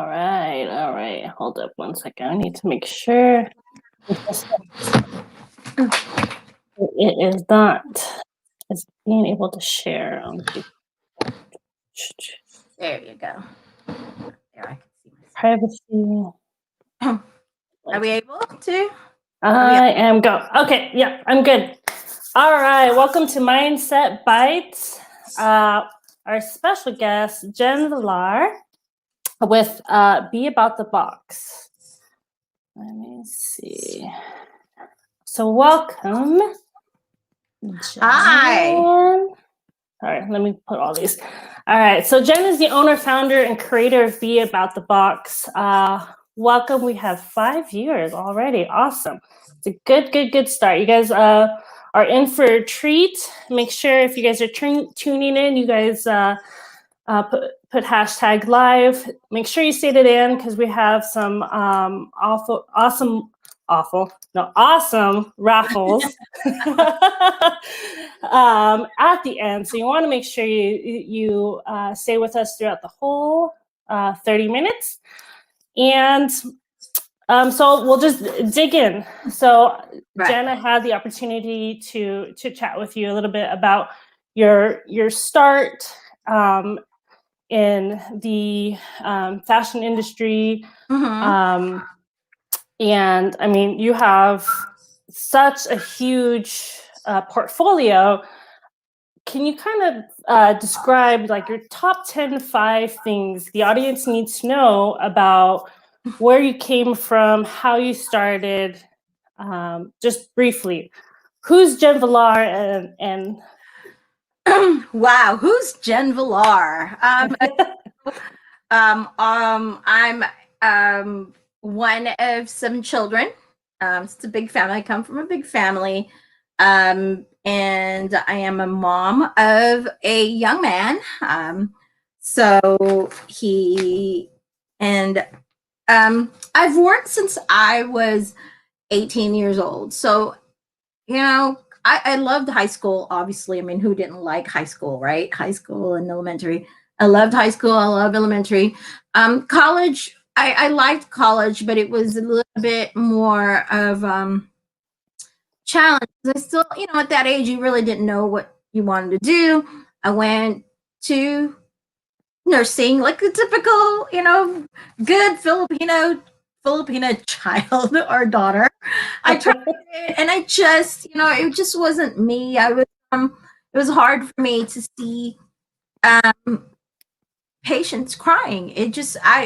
All right, all right. Hold up one second. I need to make sure it is not is being able to share on the There you go. There, I can see myself. privacy. Are we able to? I am go. Okay, yeah, I'm good. All right, welcome to Mindset Bytes. Our special guest, Jen Villar, with Be About the Box. Let me see. So welcome, Jen. Hi. All right, let me put all these. All right, so Jen is the owner, founder, and creator of Be About the Box. Welcome. We have 5 years already. Awesome. It's a good start. You guys are in for a treat. Make sure if you guys are tuning in, you guys put hashtag live. Make sure you state it in because we have some awesome raffles at the end. So you want to make sure you stay with us throughout the whole 30 minutes. And so we'll just dig in. So Jenna had the opportunity to chat with you a little bit about your start in the fashion industry. Mm-hmm. And I mean, you have such a huge portfolio. Can you kind of describe like your top 5 things the audience needs to know about where you came from, how you started, just briefly? Who's Jen Villar and Wow, who's Jen Villar? I'm one of 7 children. It's a big family. I come from a big family. And I am a mom of a young man. So he and I've worked since I was 18 years old. So, you know, I loved high school, obviously. I mean, who didn't like high school, right? High school and elementary. I loved high school. I love elementary. College, I liked college, but it was a little bit more of challenge. I still, at that age, you really didn't know what you wanted to do. I went to nursing, like the typical, good Filipino child or daughter. I tried it, and I just, it just wasn't me. It was hard for me to see patients crying.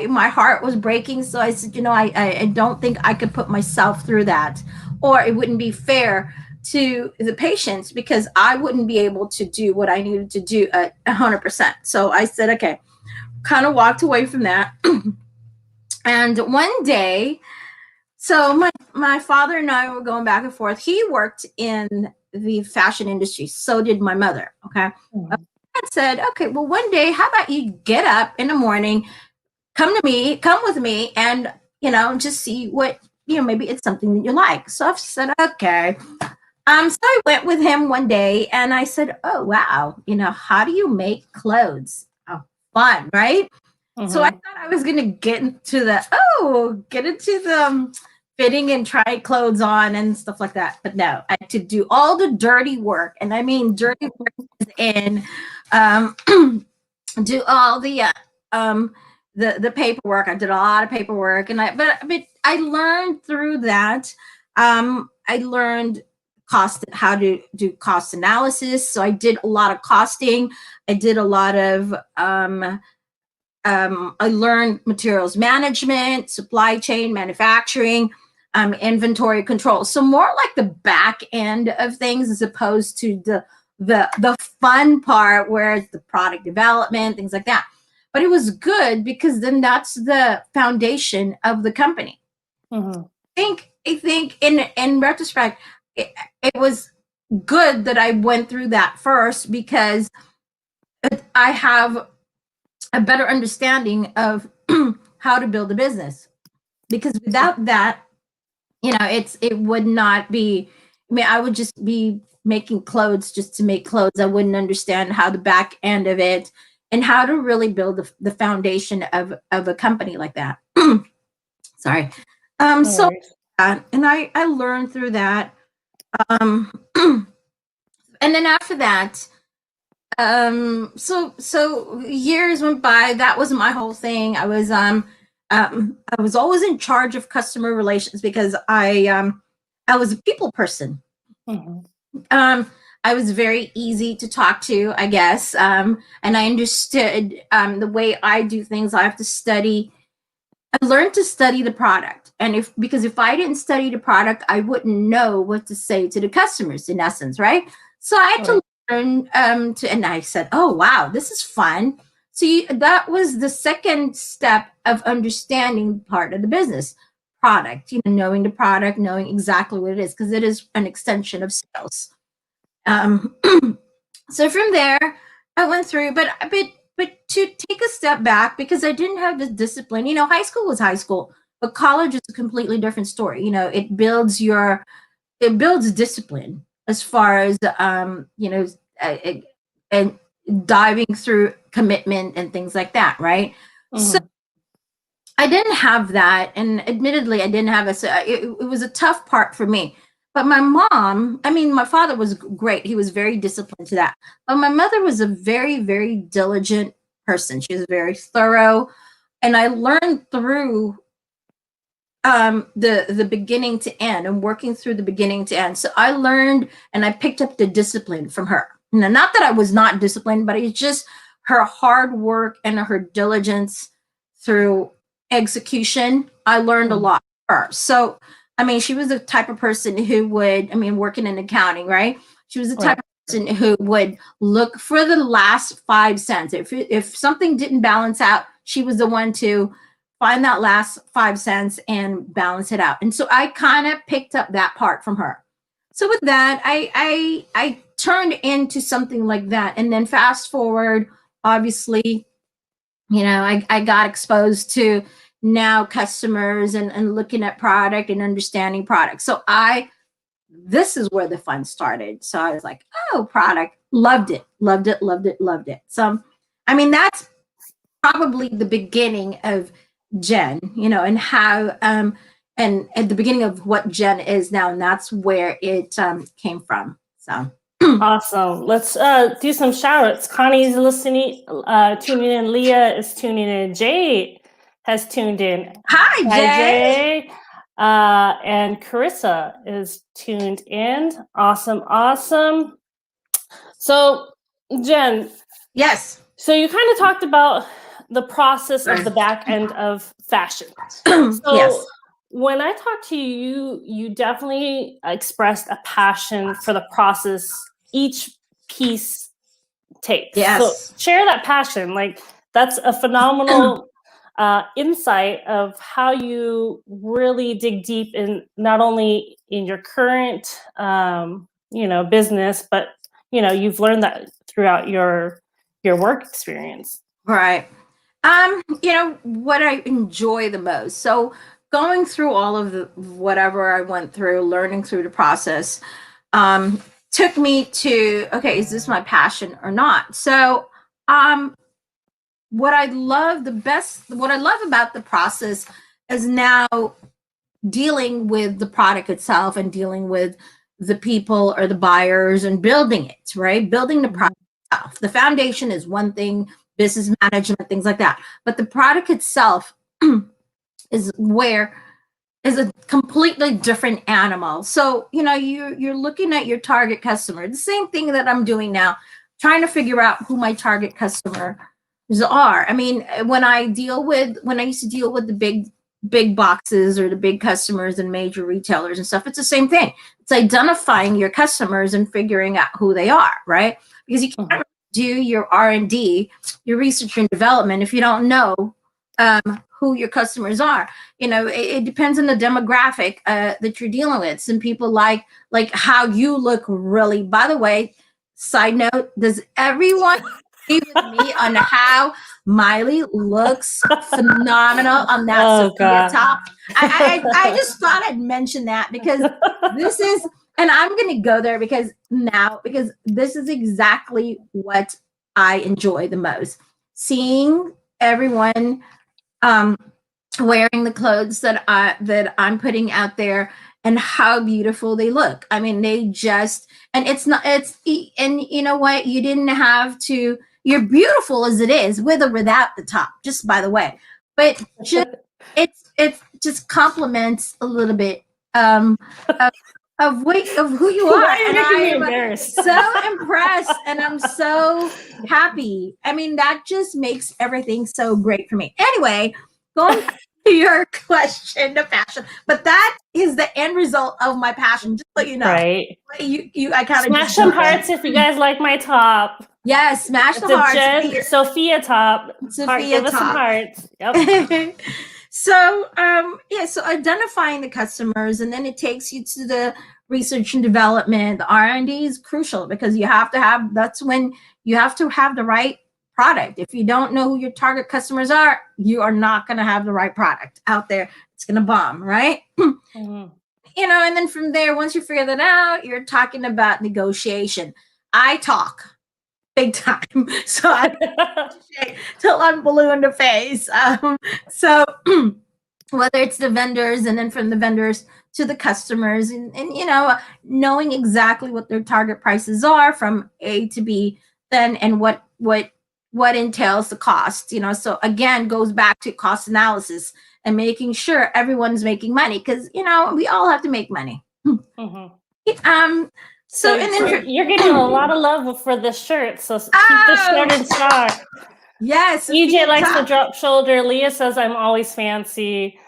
My heart was breaking. So I said, I don't think I could put myself through that, or it wouldn't be fair to the patients because I wouldn't be able to do what I needed to do at 100%. So I said, okay, kind of walked away from that. And one day, so my father and I were going back and forth. He worked in the fashion industry. So did my mother. Okay. Mm-hmm. I said, okay, well, one day, how about you get up in the morning, come with me, and, just see what, maybe it's something that you like. So I said, okay. So I went with him one day and I said, oh, wow, how do you make clothes? Oh, fun, right? Mm-hmm. So I thought I was going to get into the fitting and try clothes on and stuff like that. But no, I had to do all the dirty work. And I mean, dirty work is in do all the paperwork. I did a lot of paperwork, and but I learned through that. I learned how to do cost analysis. So I did a lot of costing. I did a lot of I learned materials management, supply chain, manufacturing, inventory control. So more like the back end of things as opposed to the fun part where it's the product development, things like that. But it was good because then that's the foundation of the company. Mm-hmm. I think in retrospect, it was good that I went through that first because I have a better understanding of how to build a business. Because without that, it would not be. I mean, I would just be making clothes just to make clothes. I wouldn't understand how the back end of it and how to really build the foundation of a company like that. Sorry. No So worries. and I learned through that. And then after that, so years went by. That was my whole thing. I was always in charge of customer relations because I was a people person. Mhm. um I was very easy to talk to, I guess. And I understood the way I do things. I learned to study the product. And if I didn't study the product, I wouldn't know what to say to the customers, in essence, right? So I had Right. to learn and I said, oh wow, this is fun. So that was the second step of understanding part of the business product, knowing the product, knowing exactly what it is, because it is an extension of sales. um, so from there, I went through, but to take a step back, because I didn't have the discipline. High school was high school, but college is a completely different story. It builds discipline as far as uh, and diving through commitment and things like that, right? So Mhm. I didn't have that, and admittedly, I didn't have it was a tough part for me. But my mom, I mean, my father was great. He was very disciplined to that. But my mother was a very, very diligent person. She was very thorough, and I learned through the beginning to end, and working through the beginning to end. So I learned, and I picked up the discipline from her. Now, not that I was not disciplined, but it's just her hard work and her diligence through execution. I learned a Mhm. lot from her. So I mean, she was the type of person who would, I mean, working in accounting, right? She was the type Right. of person who would look for the last 5 cents. If something didn't balance out, she was the one to find that last 5 cents and balance it out. And so I kind of picked up that part from her. So with that, I turned into something like that. And then fast forward, obviously, I got exposed to now customers, and looking at product and understanding product. So this is where the fun started. So I was like, oh, product, loved it, loved it, loved it, loved it. So, I mean, that's probably the beginning of Jen, and how and at the beginning of what Jen is now, and that's where it came from. So Awesome. Let's do some shout outs. Connie's listening, tuning in. Leah is tuning in. Jay has tuned in. hi, Hi, Jay. Jay. And Carissa is tuned in. Awesome. Awesome. So, Jen, Yes. so you kind of talked about the process of the back end of fashion. Yes. So when I talked to you, you definitely expressed a passion for the process each piece takes. So Yes. share that passion. Like that's a phenomenal insight of how you really dig deep in not only in your current business, but you've learned that throughout your work experience. Right. What I enjoy the most. So going through all of the whatever I went through, learning through the process, um, took me to, okay, is this my passion or not? So um what I love about the process is now dealing with the product itself, and dealing with the people or the buyers, and building it, right? Building the Mhm. product itself. The foundation is one thing, business management, things like that. But the product itself is where is a completely different animal. So, you're looking at your target customer. The same thing that I'm doing now, trying to figure out who my target customers are. I mean, when I used to deal with the big boxes or the big customers and major retailers and stuff, it's the same thing. It's identifying your customers and figuring out who they are, right? Because you Mhm. can't do your R&D, your research and development, if you don't know who your customers are. It depends on the demographic that you're dealing with. Some people like how you look, really. By the way, side note, does everyone agree with me on how Miley looks phenomenal on that Oh Sophia God. top? I just thought I'd mention that, because this is, and I'm going to go there because this is exactly what I enjoy the most. seeing everyone um, wearing the clothes that I'm putting out there and how beautiful they look. I mean, they just, and it's not, it's, and you know what? You didn't have to, you're beautiful as it is, with or without the top, just by the way. But just, it's just compliments a little bit of, of who you are. Why are you And making me I'm embarrassed? so impressed and I'm so happy. I mean, that just makes everything so great for me. Anyway, going to your question, the passion, but that is the end result of my passion. Just so you know, Right. I kind of Smash some hearts if you guys like my top. yes, smash It's the a hearts. Jen Sophia top. Sophia Give us some top. hearts. Yep. So yeah, so identifying the customers, and then it takes you to the research and development. The R&D is crucial because you have to have, that's when you have to have the right product. If you don't know who your target customers are, you are not going to have the right product out there. It's going to bomb, right? Mm-hmm. You know, and then from there, once you figure that out, you're talking about negotiation. I talk big time, so I till I'm blue in the face. So whether it's the vendors, and then from the vendors to the customers, and you know, knowing exactly what their target prices are from A to B, then and what entails the cost. You know, so again, goes back to cost analysis and making sure everyone's making money, because you know we all have to make money. Mm-hmm. Um. So So and then you're getting a lot of love for this shirt. So keep the shirt in oh stock. yes, EJ Sophia likes the top. drop shoulder. Leah says I'm always fancy.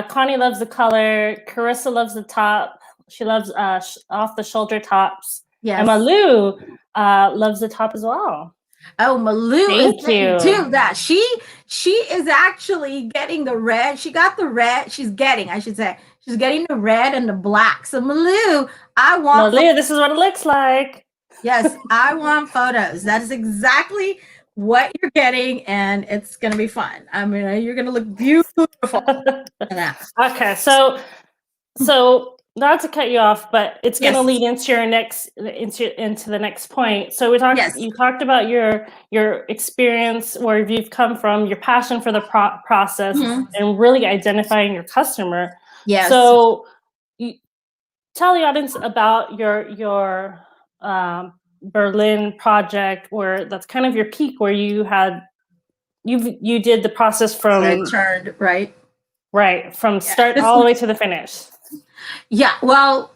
Connie loves the color. Carissa loves the top. She loves off the shoulder tops. Yes. And Malou loves the top as well. Oh, Malou is Thank getting you. to that. She is actually getting the red. She got the red. She's getting, I should say, she's getting the red and the black. So Malou, I want Malou, this is what it looks like. yes, I want photos. That is exactly what you're getting, and it's gonna be fun. I mean, you're gonna look beautiful in that. Okay, so not to cut you off, but it's going to Yes. lead into your next into the next point. So we talked. Yes. You talked about your experience, where you've come from, your passion for the process, Mhm. and really identifying your customer. Yes. So tell the audience about your Berlin project, where that's kind of your peak, where you did the process from Red turned right. from start all the way to the finish. Yeah, well,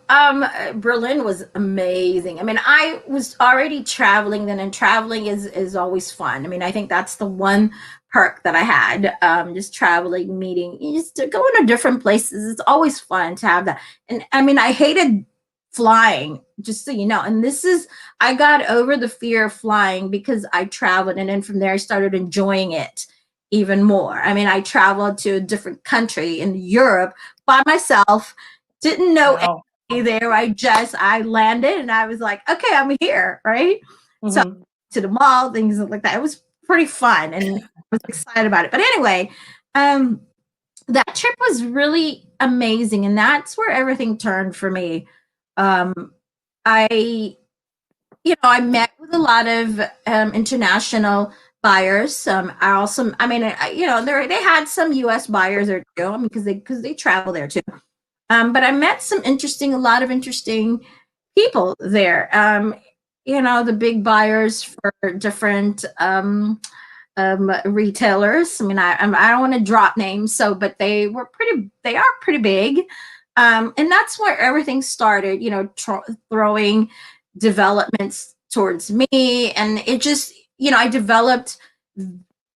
Berlin was amazing. I mean, I was already traveling then, and traveling is always fun. I mean, I think that's the one perk that I had. Just traveling, meeting, just to go into different places. It's always fun to have that. And I mean, I hated flying, just so you know. And this is, I got over the fear of flying because I traveled, and then from there I started enjoying it even more. I mean, I traveled to a different country in Europe by myself. Didn't know anybody there. I landed and I was like, okay, I'm here, right? Mm-hmm. So to the mall, things like that. It was pretty fun, and I was excited about it. But anyway, that trip was really amazing, and that's where everything turned for me. I I met with a lot of international buyers. I also, I mean, they had some U.S. buyers there too. I mean, because they travel there too. But I met a lot of interesting people there. The big buyers for different retailers. I mean, I don't want to drop names, but they are pretty big. And that's where everything started, throwing developments towards me. And it just, I developed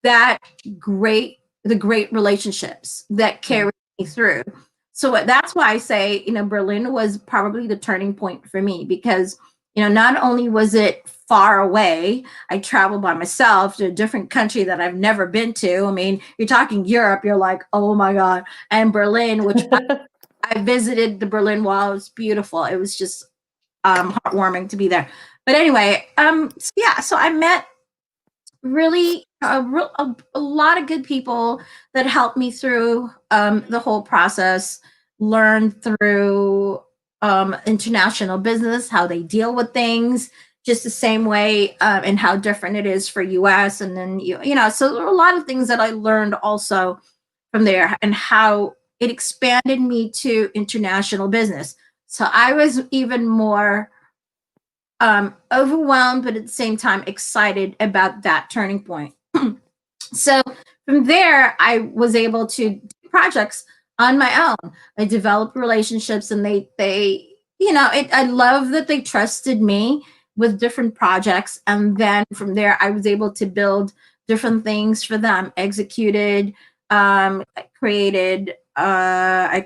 the great relationships that carried me through. So that's why I say, Berlin was probably the turning point for me, because, not only was it far away, I traveled by myself to a different country that I've never been to. I mean, you're talking Europe, you're like, oh my God. And Berlin, which I visited the Berlin Wall. It was beautiful. It was just heartwarming to be there. But anyway, so I met really a lot of good people that helped me through the whole process, learn through international business, how they deal with things, just the same way, and how different it is for US. And then, so there were a lot of things that I learned also from there, and how it expanded me to international business. So I was even more overwhelmed, but at the same time excited about that turning point. So from there, I was able to do projects on my own. I developed relationships, and I love that they trusted me with different projects. And then from there, I was able to build different things for them, executed, I created I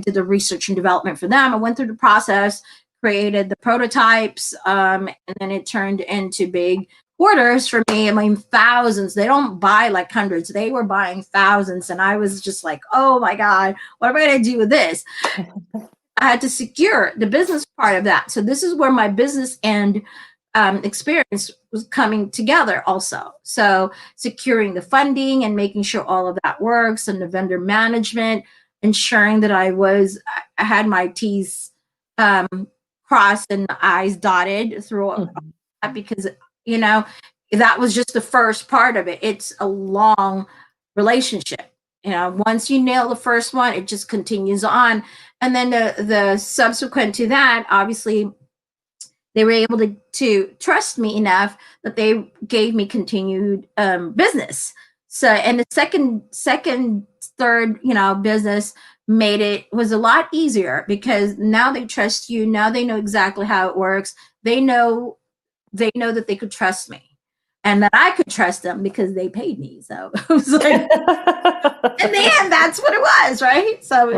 did the research and development for them. I went through the process, created the prototypes, and then it turned into big orders for me. I mean, thousands. They don't buy like hundreds. They were buying thousands. And I was just like, oh my God, what am I going to do with this? I had to secure the business part of that. So this is where my business and experience was coming together also. So securing the funding and making sure all of that works, and the vendor management, ensuring that I had my T's crossed and the I's dotted through that, because, that was just the first part of it. It's a long relationship. Once you nail the first one, it just continues on. And then the subsequent to that, obviously, they were able to trust me enough that they gave me continued business. So, and the second, third, business was a lot easier, because now they trust you. Now they know exactly how it works. They know that they could trust me, and that I could trust them because they paid me. So it was like, in the end, that's what it was, right? So,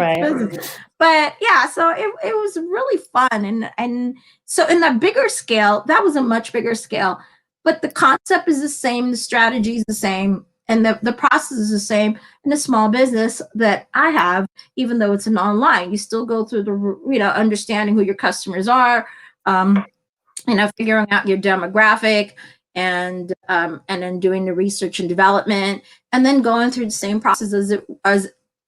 but yeah, so it was really fun. And so in the bigger scale, that was a much bigger scale, but the concept is the same, the strategy is the same, and the process is the same. In a small business that I have, even though it's an online, you still go through the, understanding who your customers are, figuring out your demographic, and then doing the research and development, and then going through the same process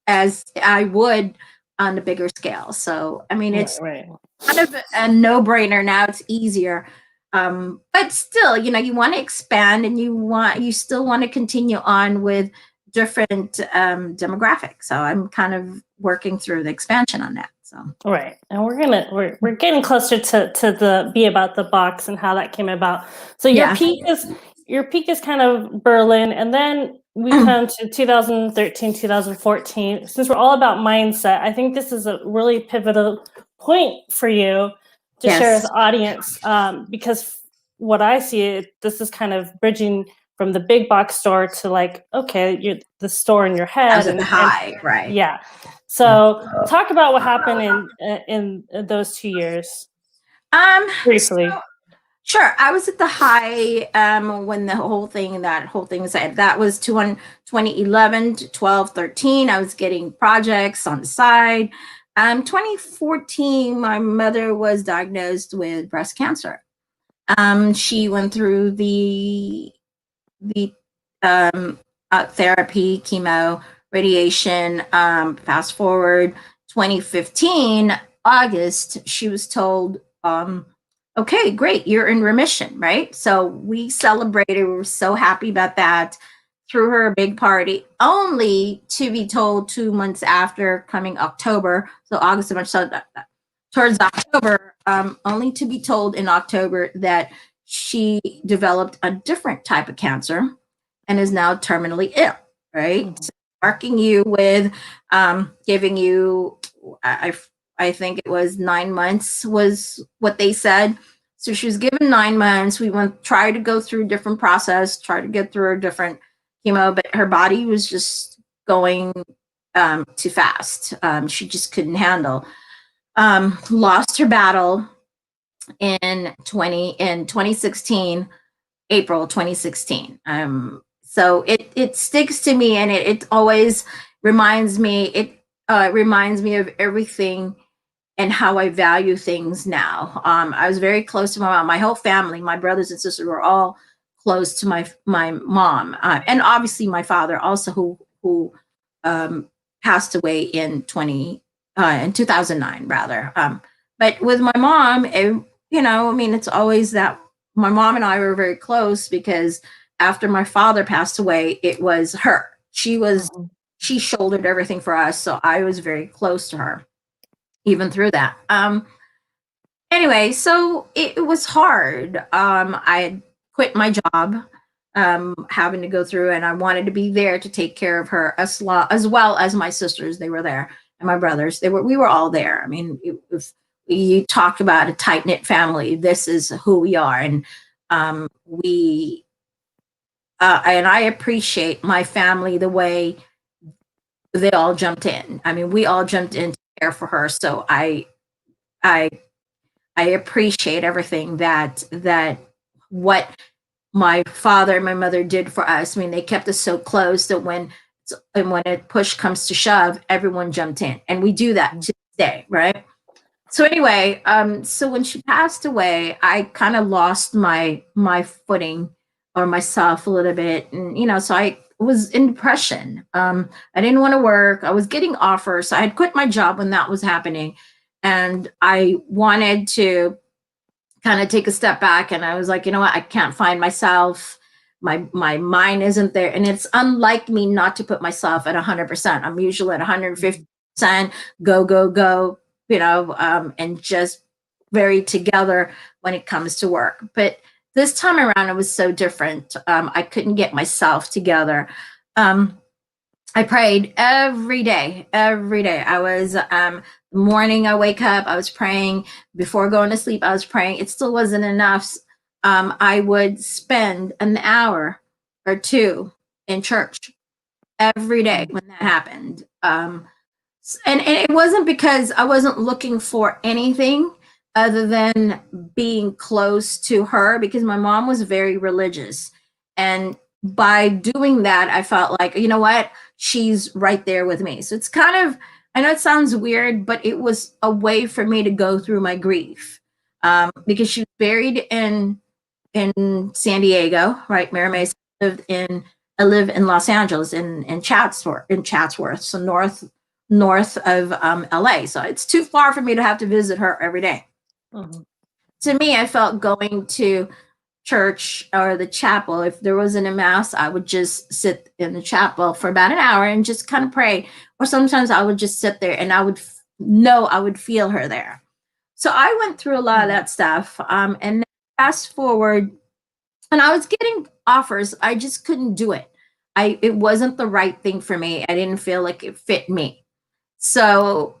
as I would on the bigger scale. So, I mean, it's kind of a no-brainer now. It's easier. But still, you want to expand, and you still want to continue on with different demographics. So I'm kind of working through the expansion on that. So. Right. And we're getting closer to the Be About the Box and how that came about. So your peak is kind of Berlin, and then we come to 2013, 2014. Since we're all about mindset, I think this is a really pivotal point for you to share with the audience, because what I see, this is kind of bridging from the big box store to like, okay, the store in your head. And high, right? Yeah. So talk about what happened in those 2 years. Briefly. Sure. I was at the high when that whole thing was said. That was 2011 to 12, 13. I was getting projects on the side. 2014, my mother was diagnosed with breast cancer. She went through the therapy, chemo, radiation. Fast forward 2015, August, she was told, okay, great, you're in remission, right? So we celebrated. We were so happy about that. Threw her a big party, only to be told 2 months after, coming October, so August, so towards October, only to be told in October that she developed a different type of cancer and is now terminally ill, right? Mm-hmm. So marking you with giving you, I think it was 9 months was what they said. So she was given 9 months. We tried to go through a different process, try to get through a different chemo, but her body was just going too fast. She just couldn't handle. Lost her battle in 2016, April 2016. So it sticks to me, and it always reminds me. It reminds me of everything and how I value things now. I was very close to my mom. My whole family, my brothers and sisters, were all close to my mom, and obviously my father also, who passed away in 2009 rather. But with my mom, I mean, it's always that my mom and I were very close because after my father passed away, it was her. Mhm. She shouldered everything for us. So I was very close to her, even through that. Anyway, so it was hard. I had quit my job, having to go through, and I wanted to be there to take care of her as well as my sisters. They were there, and my brothers. We were all there. I mean, if you talk about a tight knit family, this is who we are, and we and I appreciate my family the way they all jumped in. I mean, we all jumped in to care for her. So I I appreciate everything that what my father and my mother did for us. I mean, they kept us so close that when a push comes to shove, everyone jumped in, and we do that to this day, right? So anyway, so when she passed away, I kind of lost my footing or myself a little bit, and so I was in depression. I didn't want to work. I was getting offers. So I had quit my job when that was happening, and I wanted to kind of take a step back. And I was like, you know what? I can't find myself. My mind isn't there, and it's unlike me not to put myself at 100%. I'm usually at 150%. Go go go. And just very together when it comes to work. But this time around, it was so different. I couldn't get myself together. I prayed every day, every day. I was, morning I wake up, I was praying. Before going to sleep, I was praying. It still wasn't enough. I would spend an hour or two in church every day when that happened. And it wasn't because I wasn't looking for anything other than being close to her, because my mom was very religious. And by doing that, I felt like, you know what? She's right there with me. So it's kind of, I know it sounds weird, but it was a way for me to go through my grief, because she was buried in San Diego, right? Mary Mason lived in I live in Los Angeles in Chatsworth, so north of LA. So it's too far for me to have to visit her every day. Mhm. To me, I felt going to church or the chapel, if there wasn't a mass, I would just sit in the chapel for about an hour and just kind of pray. Or sometimes I would just sit there and I would know I would feel her there. So I went through a lot of that stuff. And then fast forward, and I was getting offers. I just couldn't do it. It wasn't the right thing for me. I didn't feel like it fit me. So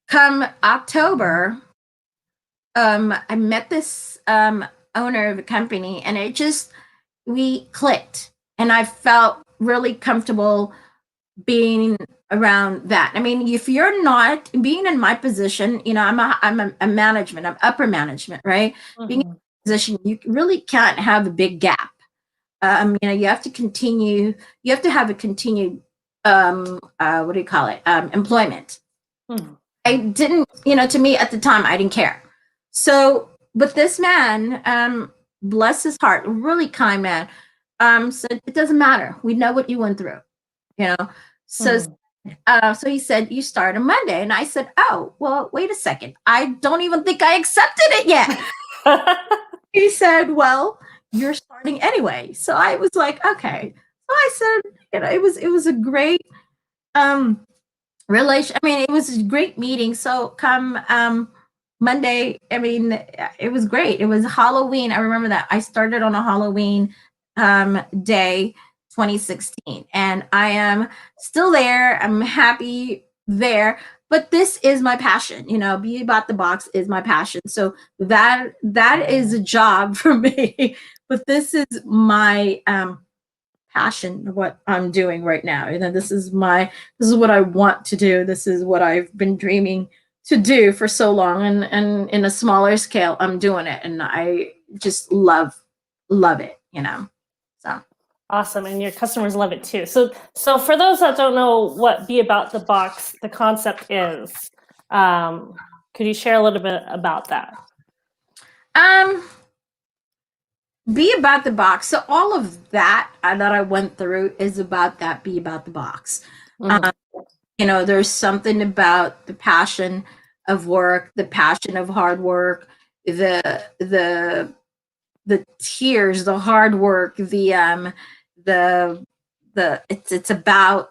come October, I met this owner of a company, and we clicked, and I felt really comfortable being around that. I mean, if you're not being in my position, I'm a management, I'm upper management, right? Being in Mhm. a position, you really can't have a big gap. You have to continue. You have to have a continued, what do you call it? Employment. Mhm. I didn't, to me at the time, I didn't care. So, but this man, bless his heart, really kind man, said, it doesn't matter. We know what you went through, you know? So, Mhm. so he said, you start on Monday. And I said, oh, well, wait a second. I don't even think I accepted it yet. He said, well, you're starting anyway. So I was like, okay. So I said, it was a great, um, relation. I mean, it was a great meeting. So come Monday, I mean, it was great. It was Halloween. I remember that I started on a Halloween day, 2016, and I am still there. I'm happy there. But this is my passion. Be about the box is my passion. So that is a job for me. But this is my passion, what I'm doing right now. This is what I want to do. This is what I've been dreaming to do for so long. And in a smaller scale, I'm doing it. And I just love it. So Awesome, and your customers love it too. So for those that don't know what Be About the Box, the concept is, could you share a little bit about that? um be about the box. So all of that that I went through is about that, be about the box. Mhm. There's something about the passion of work, the passion of hard work. the the tears, the hard work, the it's about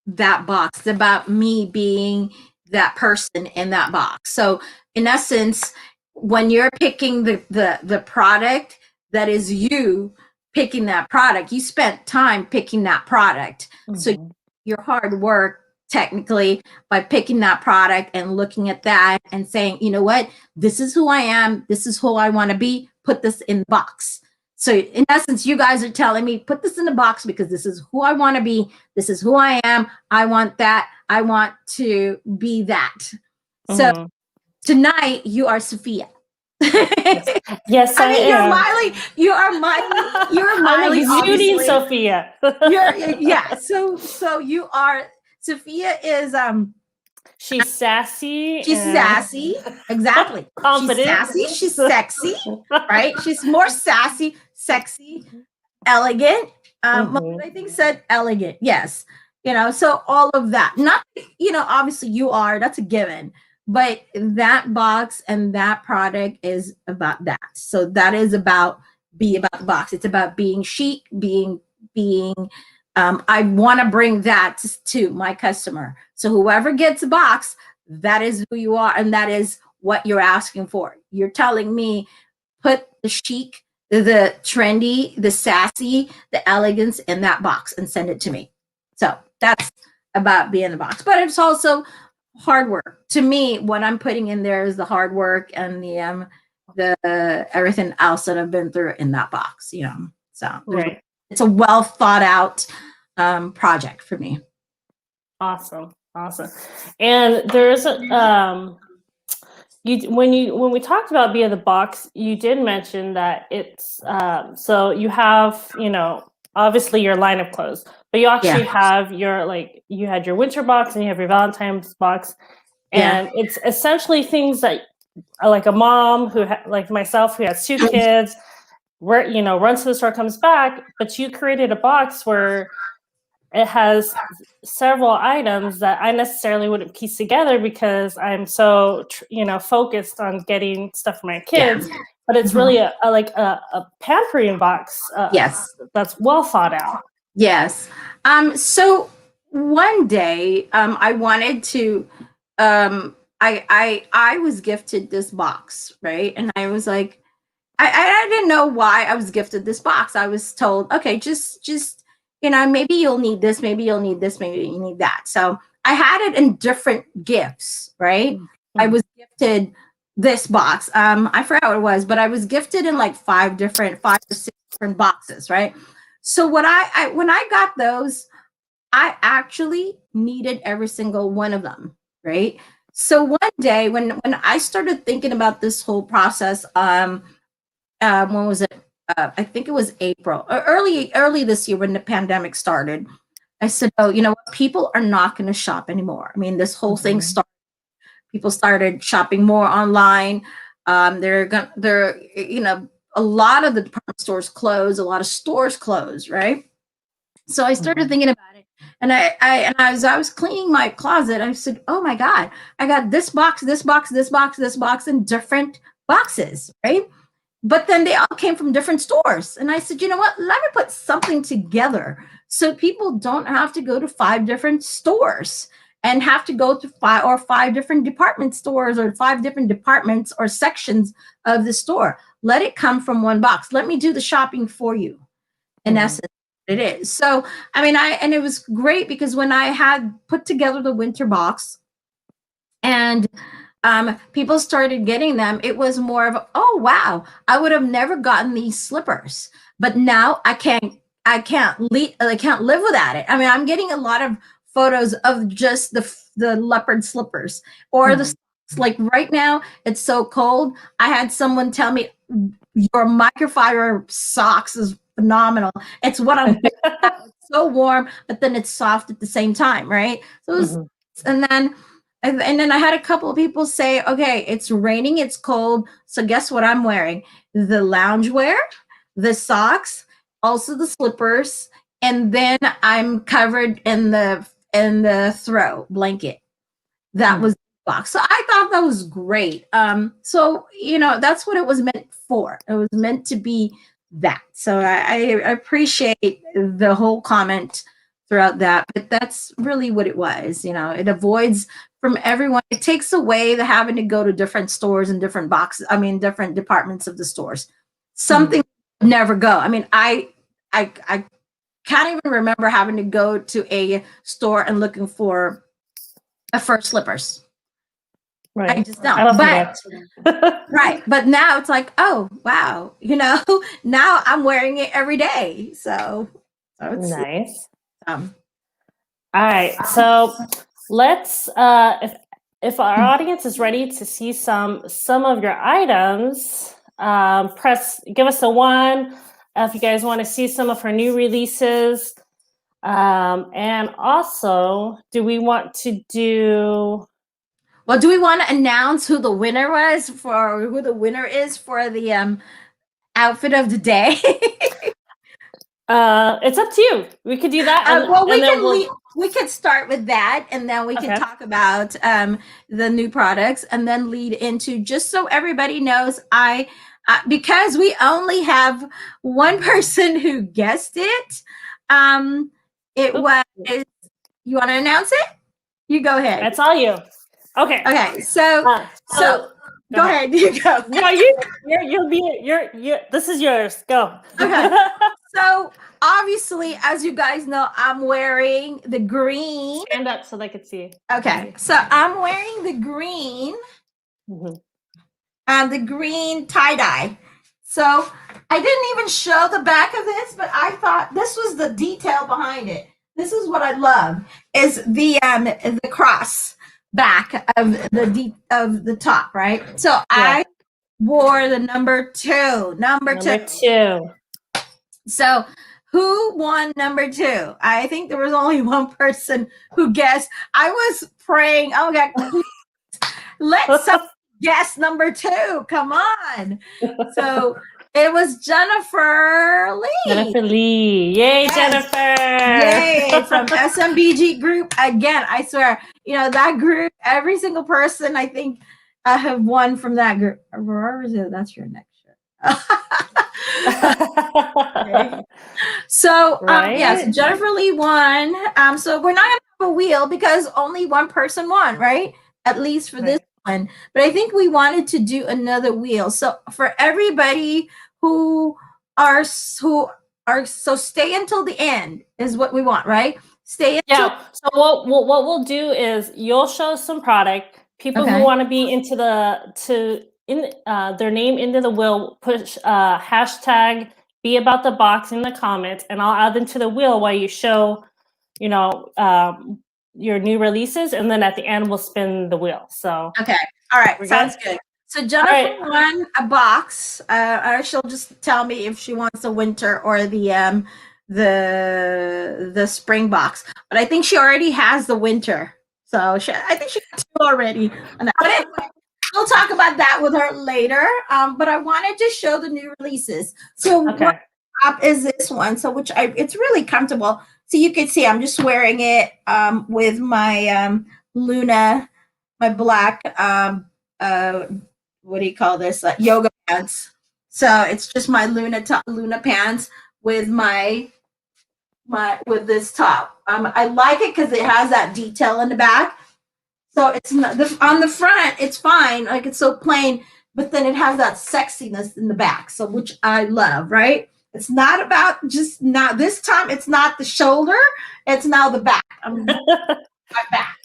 that box. It's about me being that person in that box. So in essence, when you're picking the product, that is you picking that product. You spent time picking that product. So your hard work technically by picking that product and looking at that and saying, you know what, this is who I am, this is who I want to be, put this in the box. So in essence, you guys are telling me, put this in the box because this is who I want to be. This is who I am. I want that. I want to be that. So tonight you are Sophia. Yes, I mean, am. You're Miley. You're Miley. I'm exuding Sophia. Yeah. So you are. Sophia is She's sassy. She's sassy. Exactly. Confident. She's sassy. She's sexy. Right. She's more sassy, sexy, elegant. I think said elegant. Yes. You know. So all of that. Not. You know. Obviously, you are. That's a given. But that box and that product is about that. So that is about the box. It's about being chic, being. I want to bring that to my customer. So whoever gets a box, that is who you are, and that is what you're asking for. You're telling me, put the chic, the trendy, the sassy, the elegance in that box and send it to me. So that's about being the box. But it's also hard work. To me, what I'm putting in there is the hard work and the everything else that I've been through in that box, you know. So it's a well thought out project for me. Awesome. And there's when we talked about Be in the Box, you did mention that it's so you have, you know, obviously your line of clothes, but you actually have your, like, you had your winter box and you have your Valentine's box, and it's essentially things that, like, a mom who like myself who has 2 kids, where, you know, runs to the store, comes back, but you created a box where it has several items that I necessarily wouldn't piece together because I'm so, you know, focused on getting stuff for my kids. But it's really a pampering box. That's well thought out. Yes. So one day, I wanted to. I was gifted this box, right? And I was like, I didn't know why I was gifted this box. I was told, okay, just you know, maybe you'll need this, maybe you'll need this, maybe you need that. So I had it in different gifts, right? I was gifted this box. I forgot what it was, but I was gifted in like 5 or 6 different boxes, right? So when I got those, I actually needed every single one of them, right? So one day when I started thinking about this whole process, when was it? I think it was April or early this year when the pandemic started. I said, oh, you know what? People are not going to shop anymore. I mean, this whole thing started. People started shopping more online. They're you know, a lot of the department stores closed, a lot of stores closed, right? So I started thinking about it, and as I was cleaning my closet, I said, oh my God, I got this box, this box, this box, this box in different boxes, right? But then they all came from different stores. And I said, you know what? Let me put something together so people don't have to go to 5 different stores and have to go to 5 different department stores or 5 different departments or sections of the store. Let it come from one box. Let me do the shopping for you. In essence, it is. So, I mean, and it was great because when I had put together the winter box and people started getting them, it was more of, oh wow, I would have never gotten these slippers, but now I can't live without it. I mean, I'm getting a lot of photos of just the leopard slippers or the like right now it's so cold. I had someone tell me your microfiber socks is phenomenal. It's what I'm it's so warm, but then it's soft at the same time, right? So it was, and then I had a couple of people say, okay, it's raining, it's cold. So guess what I'm wearing? The loungewear, the socks, also the slippers, and then I'm covered in the throw blanket. That was box. So I thought that was great. So that's what it was meant for. It was meant to be that. So I appreciate the whole comment throughout that, but that's really what it was. It avoids from everyone. It takes away the having to go to different stores and different boxes. I mean, different departments of the stores. Something never go. I mean, I can't even remember having to go to a store and looking for a fur slippers. Right. I just don't. But right. But now it's like, oh wow, now I'm wearing it every day. So it's nice. um All right. So let's if our audience is ready to see some of your items, give us a 1 if you guys want to see some of her new releases. And also, do we want to do well, do we want to announce who the winner is for the outfit of the day? it's up to you. We could do that. Well, we could start with that, and then we can talk about the new products, and then lead into, just so everybody knows, because we only have one person who guessed it. It was. You want to announce it? You go ahead. That's all you. Okay. Okay. So go ahead. You go. No, you're. This is yours. Go. Okay. So obviously, as you guys know, I'm wearing the green. Stand up so they could see. Okay. So I'm wearing the green. And the green tie-dye. So I didn't even show the back of this, but I thought this was the detail behind it. This is what I love, is the cross back of the top, right? So I wore the number 2. Number two. So who won number 2? I think there was only one person who guessed. I was praying, oh God, let someone guess number 2. Come on. So it was Jennifer Lee. Jennifer Lee. Yay, yes. Jennifer. Yay. From SMBG Group. Again, I swear, that group, every single person, I think, have won from that group. Aurora, that's your next shirt. Okay. So, so Jennifer Lee won. So we're not going to have a wheel because only one person won, right? At least for this one. But I think we wanted to do another wheel. So for everybody who are so stay until the end is what we want, right? Stay until. Yeah. So what we'll do is you'll show some product. People who want to be into their name into the wheel, push hashtag be about the box in the comments, and I'll add them to the wheel while you show, your new releases, and then at the end we'll spin the wheel. So okay, all right, sounds good. So Jennifer won a box. Or she'll just tell me if she wants the winter or the spring box. But I think she already has the winter. So I think she got 2 already. But anyway, we'll talk about that with her later. But I wanted to show the new releases. So what top is this one? So it's really comfortable. So you can see I'm just wearing it with my Luna, my black what do you call this? Yoga pants. So it's just my Luna pants with with this top. I like it because it has that detail in the back. So it's not on the front, it's fine, like it's so plain, but then it has that sexiness in the back. So which I love, right? It's not about just now. This time, it's not the shoulder. It's now the back. My back.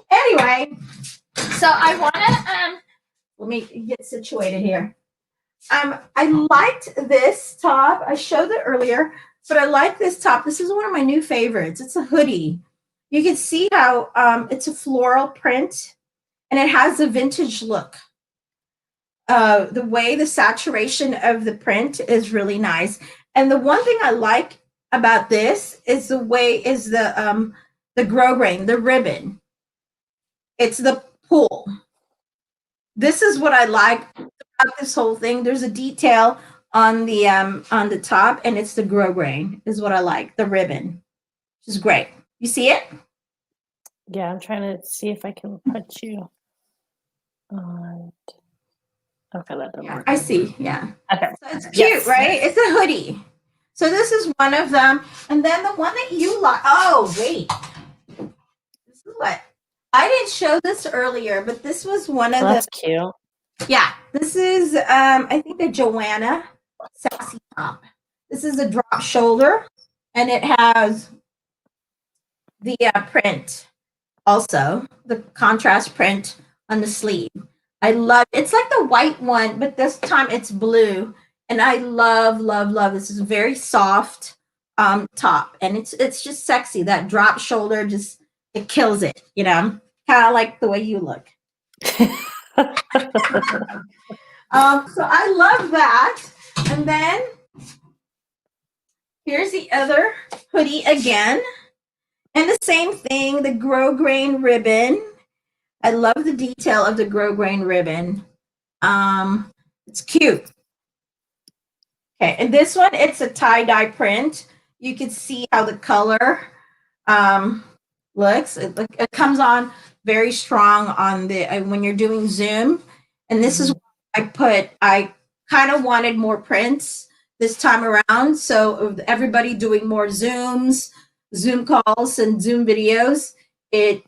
Anyway, so I want to let me get situated here. I liked this top. I showed it earlier, but I like this top. This is one of my new favorites. It's a hoodie. You can see how it's a floral print, and it has a vintage look. The way the saturation of the print is really nice. And the one thing I like about this is the grosgrain, the ribbon. It's the pull. This is what I like about this whole thing. There's a detail on the top, and it's the grosgrain is what I like. The ribbon, which is great. You see it? Yeah, I'm trying to see if I can put you. Okay, that didn't Yeah, work. I see. Yeah. Okay. So it's cute, Yes. right? It's a hoodie. So this is one of them. And then the one that you like. Oh, wait. This is what I didn't show this earlier, but this was one of Oh, the. that's cute. Yeah, this is I think the Joanna Sassy Top. This is a drop shoulder, and it has the print also, the contrast print on the sleeve. I love it's like the white one, but this time it's blue. And I love, love, love. This is a very soft top. And it's just sexy. That drop shoulder just it kills it, you know. Kind of like the way you look. So I love that. And then here's the other hoodie again. And the same thing, the grosgrain ribbon. I love the detail of the grosgrain ribbon. It's cute. Okay, and this one, it's a tie-dye print. You can see how the color looks. It comes on very strong on the when you're doing Zoom. And this is what I kind of wanted more prints this time around. So everybody doing more Zooms, Zoom calls, and Zoom videos, it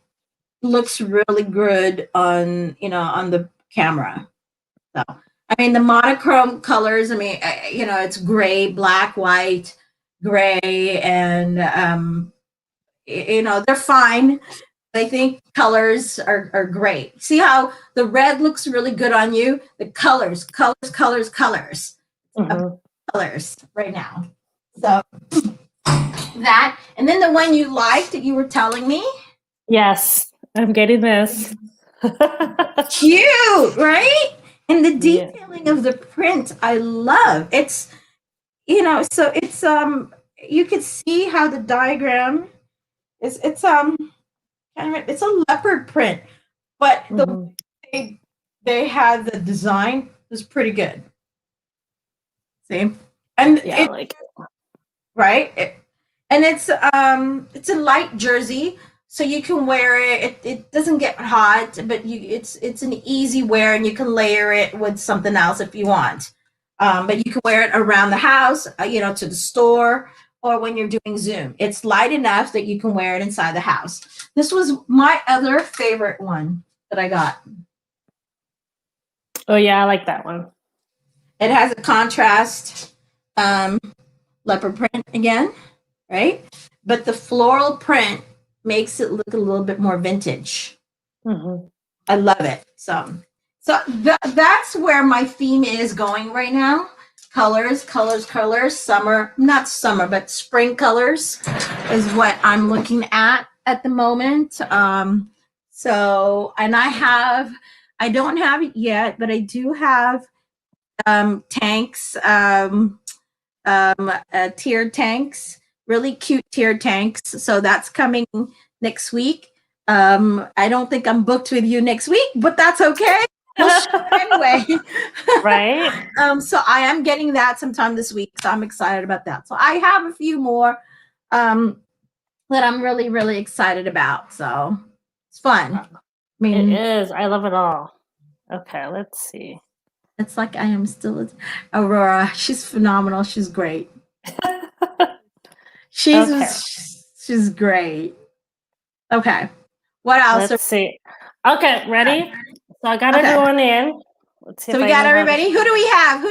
looks really good on on the camera. So I mean the monochrome colors. I mean it's gray, black, white, gray, and they're fine. I think colors are great. See how the red looks really good on you? The colors, colors right now. So that, and then the one you liked that you were telling me. Yes, I'm getting this. Cute, right? And the detailing of the print, I love. It's so it's you can see how the diagram is it's it's a leopard print, but the they had the design was pretty good. See? And yeah, like right? And it's a light jersey, so you can wear it. It doesn't get hot, but it's an easy wear, and you can layer it with something else if you want. But you can wear it around the house, to the store, or when you're doing Zoom. It's light enough that you can wear it inside the house. This was my other favorite one that I got. Oh yeah, I like that one. It has a contrast leopard print again, right? But the floral print makes it look a little bit more vintage. I love it. So that's where my theme is going right now. Colors, summer, not summer, but spring colors is what I'm looking at the moment. So, and I don't have it yet, but I do have tanks, tiered tanks, really cute tiered tanks. So that's coming next week. I don't think I'm booked with you next week, but that's okay. We'll show anyway. Right? So I am getting that sometime this week. So I'm excited about that. So I have a few more that I'm really, really excited about. So it's fun. I mean, it is. I love it all. Okay, let's see. It's like I am still Aurora. She's phenomenal. She's great. She's great. Okay. What else? Let's see. Okay, ready? So I got everyone in. Let's see. So we got everybody. Who do we have?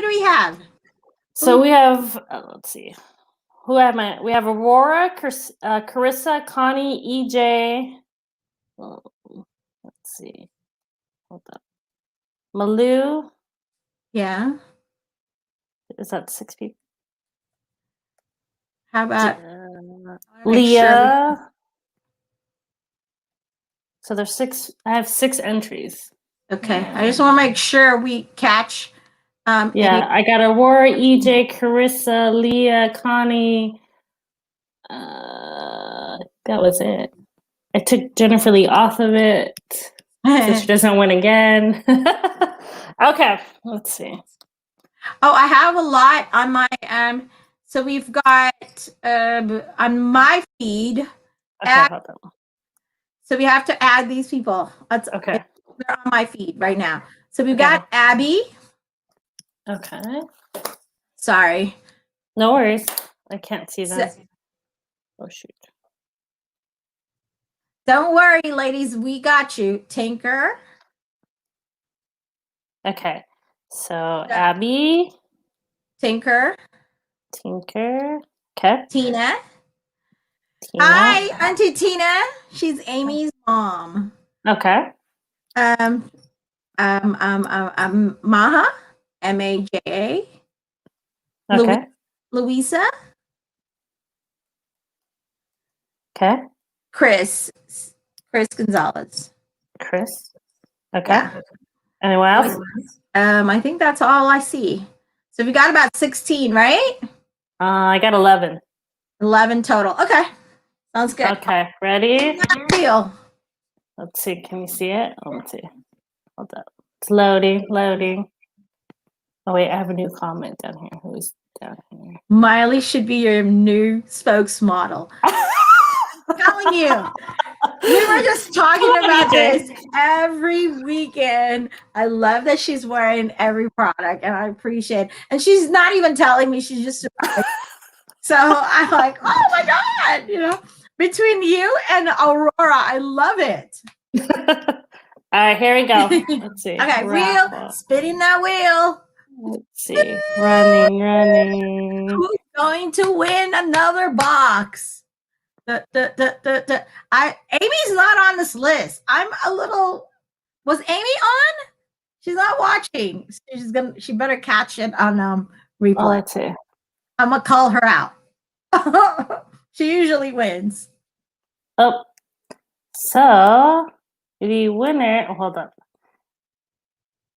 So we have. Let's see. Who am I? We have Aurora, Carissa, Connie, EJ. Let's see. Hold up. Malou. Yeah. Is that 6 people? How about Leah? Sure. So there's 6. I have 6 entries. Okay. I just want to make sure we catch. I got Aurora, EJ, Carissa, Leah, Connie. That was it. I took Jennifer Lee off of it so she doesn't win again. Okay, let's see. Oh, I have a lot on my so we've got on my feed. Okay, so we have to add these people. Okay. They're on my feed right now. So we've Okay. got Abby. Okay. Sorry. No worries. I can't see So, them. Oh shoot. don't worry, ladies. We got you. Tinker. Okay. So Abby, Tinker. Tinker. Okay. Tina. Tina. Hi, Auntie Tina. She's Amy's mom. Okay. Um, Maha. Maja. Okay. Louisa. Okay. Chris Gonzalez. Chris. Okay. Yeah. Anyone else? I think that's all I see. So we got about 16, right? I got 11. 11 total. Okay. Sounds good. Okay. Ready? Deal. Let's see. Can you see it? Let's see. Hold up. It's loading. Loading. Oh wait, I have a new comment down here. Who's down here? Miley should be your new spokesmodel. I'm telling you. We were just talking about this every weekend. I love that she's wearing every product and I appreciate it. And she's not even telling me, she's just surprised. So I'm like, oh my God, between you and Aurora, I love it. All right, here we go. Let's see. Okay, wheel, spinning that wheel. Let's see. Running. Who's going to win another box? Amy's not on this list. I'm a little. Was Amy on? She's not watching. She better catch it on replay. Oh, let's see. I'm gonna call her out. She usually wins. Oh, so the winner. Oh, hold up.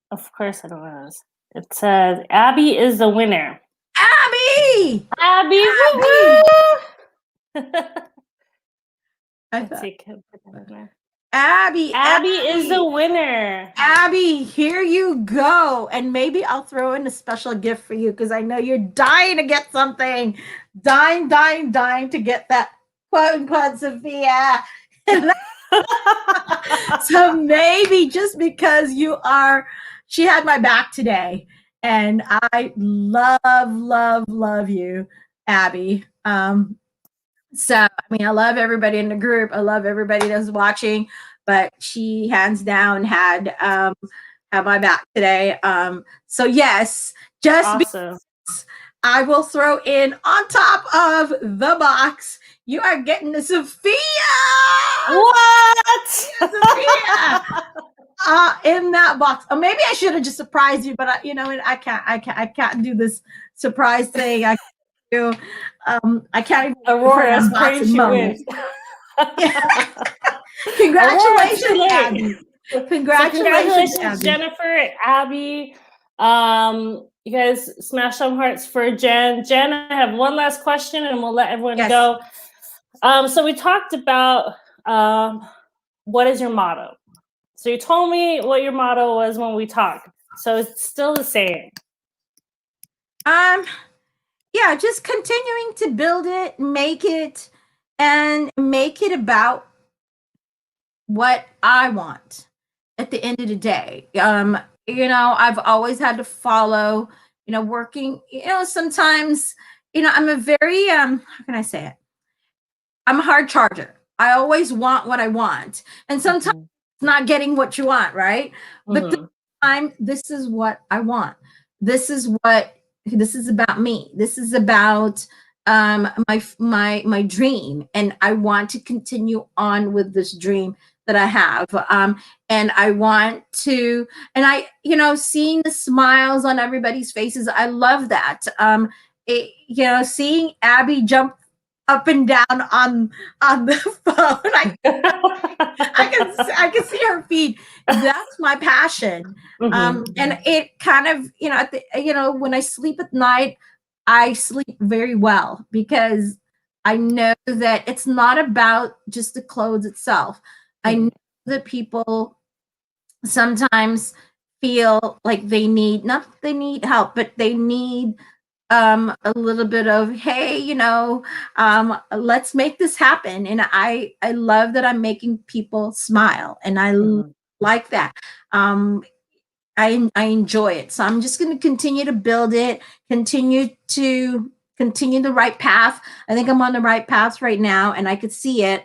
Of course, I don't know this. It says Abby is the winner. Abby! Abby! Let's see. Abby is the winner. Abby, here you go. And maybe I'll throw in a special gift for you because I know you're dying to get something. Dying to get that quote unquote Sophia. So maybe just because she had my back today. And I love you, Abby. So, I mean, I love everybody in the group. I love everybody that's watching, but she hands down had my back today. So yes, just awesome. I will throw in on top of the box. You are getting the Sophia. What? Sophia. In that box. Or maybe I should have just surprised you, but I can't do this surprise thing. I can't even. Aurora's praying she wins. Congratulations, Abby. Congratulations, Abby. Jennifer, Abby. You guys smash some hearts for Jen. Jen, I have one last question and we'll let everyone go. So we talked about what is your motto? So you told me what your motto was when we talked. So it's still the same. Yeah, just continuing to build it, make it about what I want at the end of the day. I've always had to follow, working, sometimes, I'm a very, how can I say it? I'm a hard charger. I always want what I want. And sometimes it's not getting what you want, right? But this time, this is what I want. This is about me. This is about my dream. And I want to continue on with this dream that I have. And I want to, and seeing the smiles on everybody's faces, I love that. Seeing Abby jump up and down on the phone. I can see her feet. That's my passion. And it kind of, when I sleep at night, I sleep very well because I know that it's not about just the clothes itself. I know that people sometimes feel like they need help, but they need a little bit of, hey, let's make this happen. And I love that I'm making people smile, and I love like that. I enjoy it. So I'm just going to continue to build it, continue the right path. I think I'm on the right path right now, and I could see it.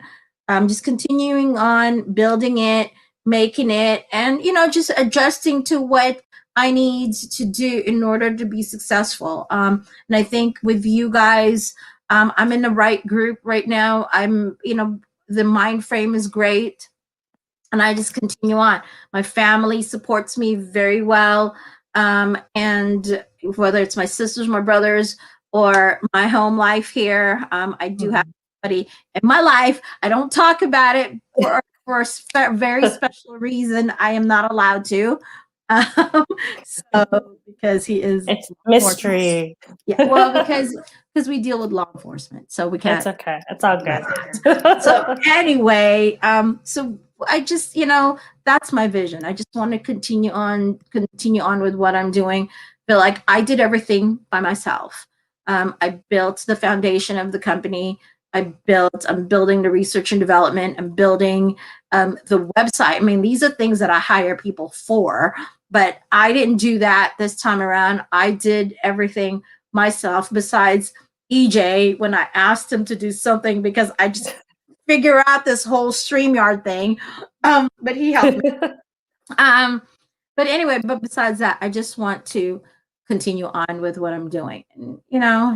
I'm just continuing on building it, making it, and just adjusting to what I need to do in order to be successful. And I think with you guys, I'm in the right group right now. The mind frame is great, and I just continue on. My family supports me very well. And whether it's my sisters, my brothers, or my home life here, I do have somebody in my life. I don't talk about it for a very special reason. I am not allowed to. Um, so because he is It's mystery. Yeah, well, because we deal with law enforcement, so we can't. It's okay. It's all good. So anyway, so I just, that's my vision. I just want to continue on with what I'm doing. Feel like I did everything by myself. I built the foundation of the company. I'm building the research and development. I'm building the website. I mean, these are things that I hire people for, but I didn't do that this time around. I did everything myself, besides EJ when I asked him to do something because I just figure out this whole StreamYard thing. But he helped me. But anyway, but besides that, I just want to continue on with what I'm doing and,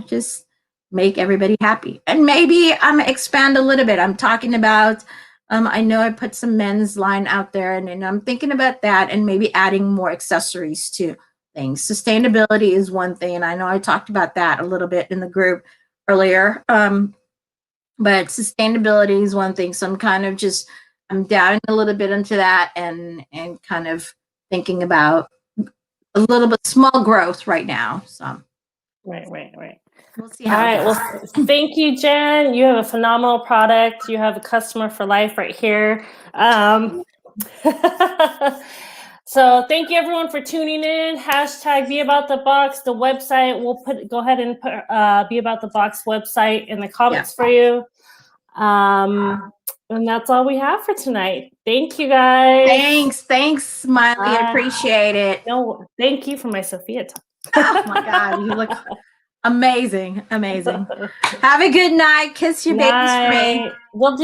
just make everybody happy. And maybe I'm expand a little bit. I'm talking about, I know I put some men's line out there and I'm thinking about that and maybe adding more accessories to things. Sustainability is one thing. And I know I talked about that a little bit in the group earlier. But sustainability is one thing. So I'm diving a little bit into that and kind of thinking about a little bit small growth right now. So Right. we'll see All how right. it goes. Well, thank you, Jen. You have a phenomenal product. You have a customer for life right here. So thank you everyone for tuning in. # Be About the Box. The website, we'll go ahead and put Be About the Box website in the comments for you. And that's all we have for tonight. Thank you guys. Thanks, Smiley. I appreciate it. No, thank you for my Sophia time. Oh my God, you look amazing. Have a good night. Kiss your babies for me. We'll do